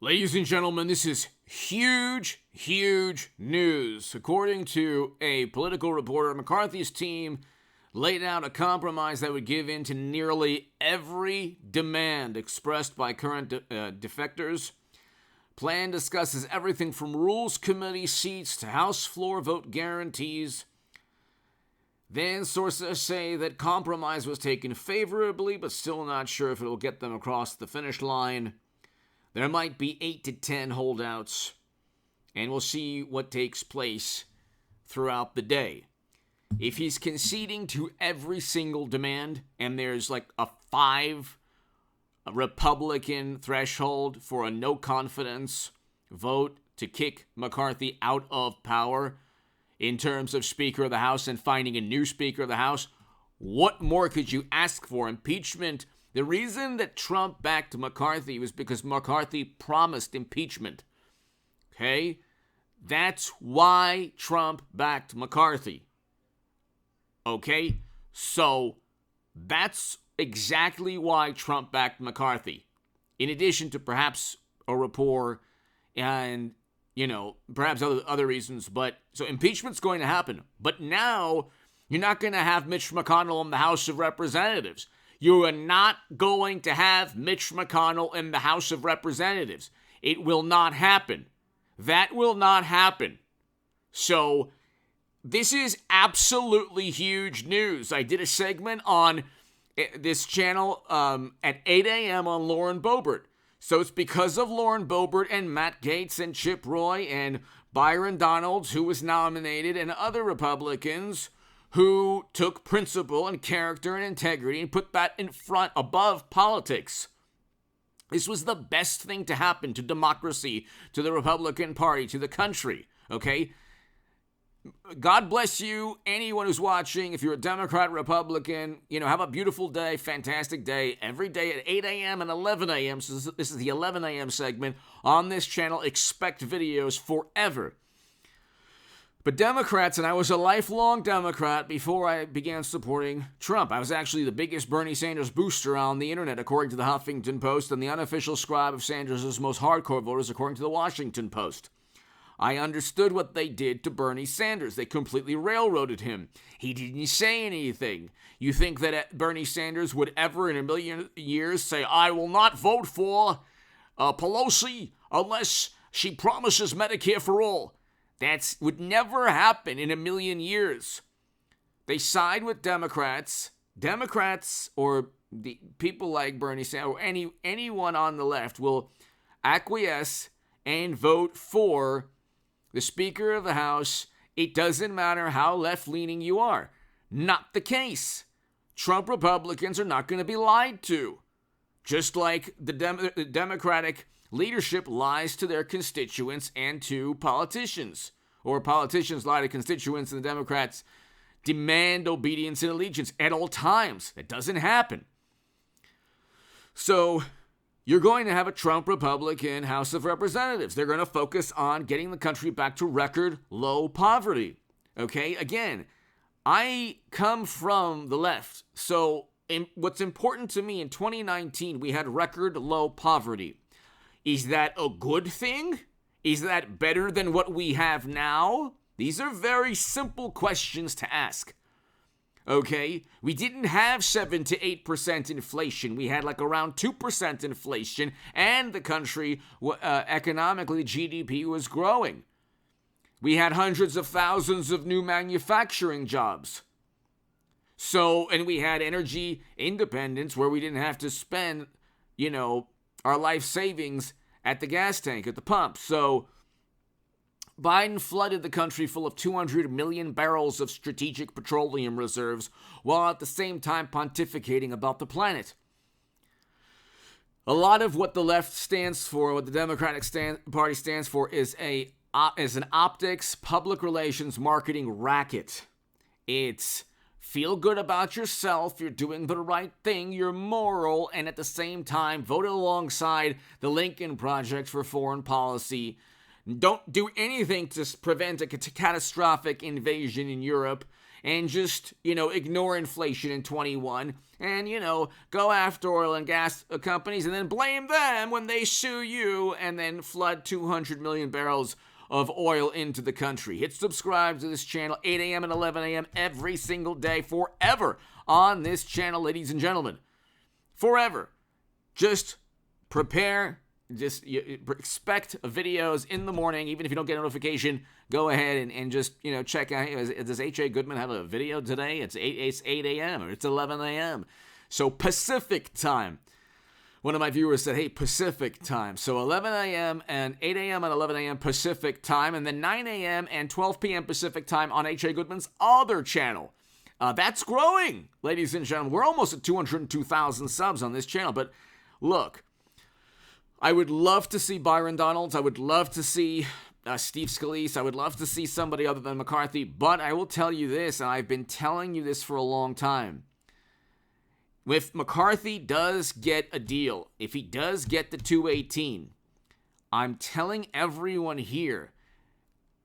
Ladies and gentlemen, this is huge news. According to a political reporter, McCarthy's team laid out a compromise that would give in to nearly every demand expressed by current defectors. Plan discusses everything from Rules Committee seats to House floor vote guarantees. Then sources say that compromise was taken favorably, but still not sure if it will get them across the finish line. There might be 8 to 10 holdouts, and we'll see what takes place throughout the day. If he's conceding to every single demand, and there's like a 5 Republican threshold for a no confidence vote to kick McCarthy out of power in terms of Speaker of the House and finding a new Speaker of the House, what more could you ask for? Impeachment. The reason that Trump backed McCarthy was because McCarthy promised impeachment. Okay? That's why Trump backed McCarthy. Okay? So, that's exactly why Trump backed McCarthy. In addition to perhaps a rapport and, perhaps other reasons. But, so impeachment's going to happen. But now, you're not going to have Mitch McConnell in the House of Representatives. You are not going to have Mitch McConnell in the House of Representatives. It will not happen. That will not happen. So, this is absolutely huge news. I did a segment on this channel at 8 a.m. on Lauren Boebert. So it's because of Lauren Boebert and Matt Gaetz and Chip Roy and Byron Donalds, who was nominated, and other Republicans who took principle and character and integrity and put that in front above politics. This was the best thing to happen to democracy, to the Republican Party, to the country, okay? God bless you, anyone who's watching. If you're a Democrat, Republican, have a beautiful day, fantastic day, every day at 8 a.m. and 11 a.m. So this is the 11 a.m. segment on this channel. Expect videos forever. But Democrats, and I was a lifelong Democrat before I began supporting Trump. I was actually the biggest Bernie Sanders booster on the internet, according to the Huffington Post, and the unofficial scribe of Sanders' most hardcore voters, according to the Washington Post. I understood what they did to Bernie Sanders. They completely railroaded him. He didn't say anything. You think that Bernie Sanders would ever in a million years say, I will not vote for Pelosi unless she promises Medicare for all? That would never happen in a million years. They side with Democrats. Democrats or the people like Bernie Sanders or anyone on the left will acquiesce and vote for the Speaker of the House. It doesn't matter how left-leaning you are. Not the case. Trump Republicans are not going to be lied to. Just like the Democratic leadership lies to their constituents and to politicians. Or politicians lie to constituents and the Democrats demand obedience and allegiance at all times. That doesn't happen. So, you're going to have a Trump Republican House of Representatives. They're going to focus on getting the country back to record low poverty. Okay? Again, I come from the left. So, what's important to me in 2019, we had record low poverty. Is that a good thing? Is that better than what we have now? These are very simple questions to ask. Okay? We didn't have 7 to 8% inflation. We had like around 2% inflation, and the country, economically, GDP was growing. We had hundreds of thousands of new manufacturing jobs. So, and we had energy independence where we didn't have to spend, our life savings at the gas tank, at the pump. So, Biden flooded the country full of 200 million barrels of strategic petroleum reserves, while at the same time pontificating about the planet. A lot of what the left stands for, what the Democratic Party stands for, is an optics, public relations, marketing racket. It's feel good about yourself, you're doing the right thing, you're moral, and at the same time vote alongside the Lincoln Project for foreign policy. Don't do anything to prevent a catastrophic invasion in Europe and just, ignore inflation in 21 and, go after oil and gas companies and then blame them when they sue you and then flood 200 million barrels of oil into the country. Hit subscribe to this channel, 8 a.m. and 11 a.m. every single day, forever on this channel, ladies and gentlemen. Forever. Just prepare. Just expect videos in the morning. Even if you don't get a notification, go ahead and just, check out. Does H.A. Goodman have a video today? It's 8 a.m. or it's 11 a.m. So Pacific time. One of my viewers said, hey, Pacific time. So 11 a.m. and 8 a.m. and 11 a.m. Pacific time, and then 9 a.m. and 12 p.m. Pacific time on H.A. Goodman's other channel. That's growing, ladies and gentlemen. We're almost at 202,000 subs on this channel. But look, I would love to see Byron Donalds. I would love to see Steve Scalise. I would love to see somebody other than McCarthy. But I will tell you this, and I've been telling you this for a long time. If McCarthy does get a deal, if he does get the 218, I'm telling everyone here,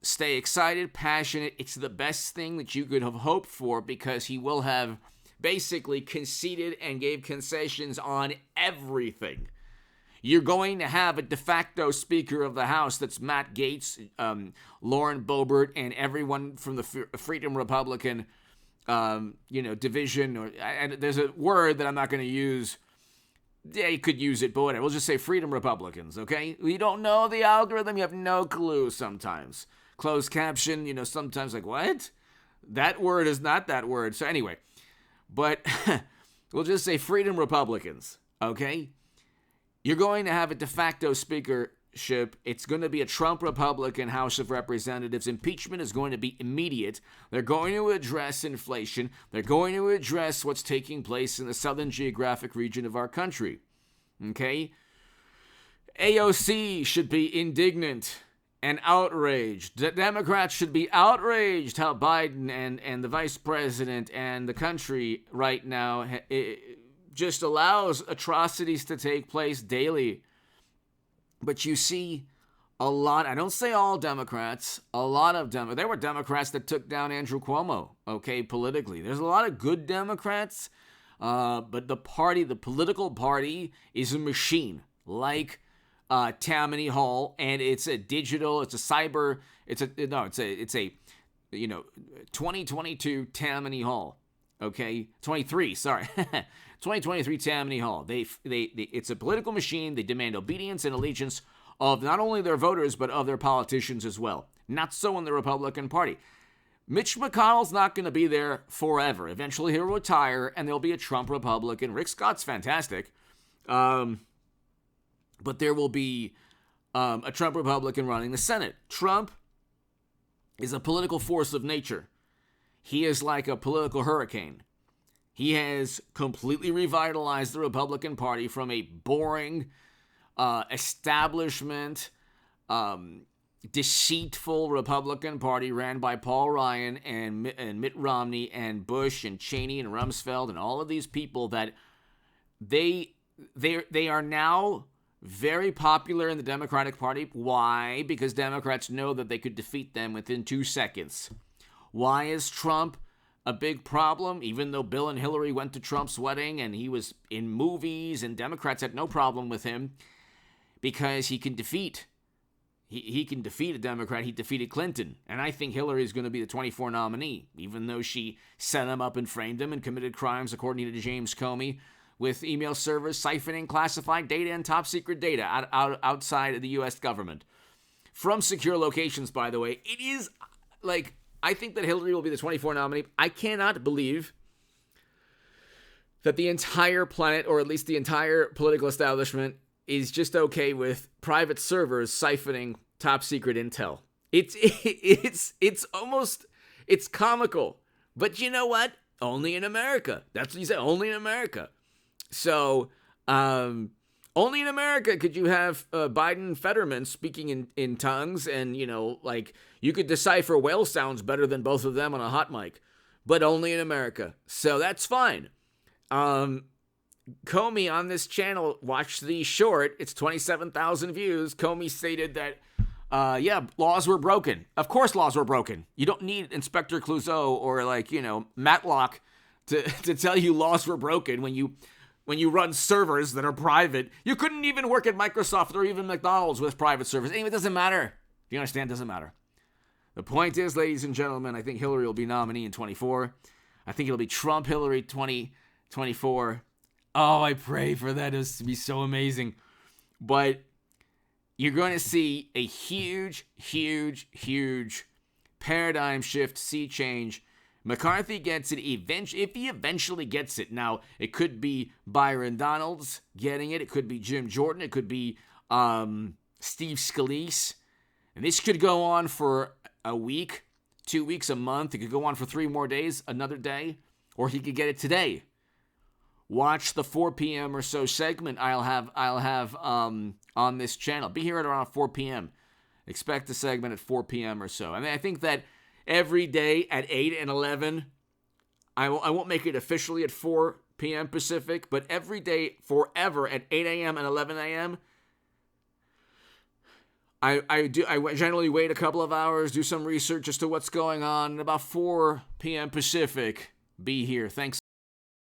stay excited, passionate. It's the best thing that you could have hoped for because he will have basically conceded and gave concessions on everything. You're going to have a de facto Speaker of the House that's Matt Gaetz, Lauren Boebert, and everyone from the Freedom Republican division. And there's a word that I'm not going to use. Yeah, you could use it, but whatever. We'll just say Freedom Republicans, okay? You don't know the algorithm. You have no clue sometimes. Closed caption, sometimes like, what? That word is not that word. So anyway, but we'll just say Freedom Republicans, okay? You're going to have a de facto speakership. It's going to be a Trump Republican House of Representatives. Impeachment is going to be immediate. They're going to address inflation. They're going to address what's taking place in the southern geographic region of our country. Okay? AOC should be indignant and outraged. The Democrats should be outraged how Biden and the vice president and the country right now just allows atrocities to take place daily. But you see a lot, I don't say all Democrats, a lot of Democrats. There were Democrats that took down Andrew Cuomo, okay, politically. There's a lot of good Democrats, but the political party is a machine, like Tammany Hall, and it's a 2022 Tammany Hall, okay, 23, sorry. 2023 Tammany Hall. It's a political machine. They demand obedience and allegiance of not only their voters, but of their politicians as well. Not so in the Republican Party. Mitch McConnell's not going to be there forever. Eventually he'll retire, and there'll be a Trump Republican. Rick Scott's fantastic. But there will be a Trump Republican running the Senate. Trump is a political force of nature. He is like a political hurricane. He has completely revitalized the Republican Party from a boring, establishment, deceitful Republican Party ran by Paul Ryan and Mitt Romney and Bush and Cheney and Rumsfeld and all of these people that they are now very popular in the Democratic Party. Why? Because Democrats know that they could defeat them within 2 seconds. Why is Trump a big problem? Even though Bill and Hillary went to Trump's wedding and he was in movies and Democrats had no problem with him because he can defeat a Democrat. He defeated Clinton. And I think Hillary is going to be the 24 nominee, even though she set him up and framed him and committed crimes, according to James Comey, with email servers siphoning classified data and top secret data outside of the U.S. government. From secure locations, by the way. It is like, I think that Hillary will be the 24 nominee. I cannot believe that the entire planet, or at least the entire political establishment, is just okay with private servers siphoning top secret intel. It's almost, it's comical. But you know what? Only in America. That's what you say, only in America. So, only in America could you have Biden Fetterman speaking in tongues and, you could decipher whale sounds better than both of them on a hot mic, but only in America. So that's fine. Comey on this channel watched the short. It's 27,000 views. Comey stated that Yeah, laws were broken. Of course laws were broken. You don't need Inspector Clouseau or Matlock to tell you laws were broken when you run servers that are private. You couldn't even work at Microsoft or even McDonald's with private servers. Anyway, it doesn't matter. You understand? It doesn't matter. The point is, ladies and gentlemen, I think Hillary will be nominee in 24. I think it'll be Trump-Hillary 2024. Oh, I pray for that. It to be so amazing. But you're going to see a huge, huge, huge paradigm shift, sea change. McCarthy gets it if he eventually gets it. Now, it could be Byron Donalds getting it. It could be Jim Jordan. It could be Steve Scalise. And this could go on for a week, 2 weeks, a month. It could go on for 3 more days, another day. Or he could get it today. Watch the 4 p.m. or so segment I'll have on this channel. Be here at around 4 p.m. Expect the segment at 4 p.m. or so. I mean, I think that every day at 8 and 11, I won't make it officially at 4 p.m. Pacific, but every day forever at 8 a.m. and 11 a.m., I generally wait a couple of hours, do some research as to what's going on, and about 4 p.m. Pacific, be here. Thanks.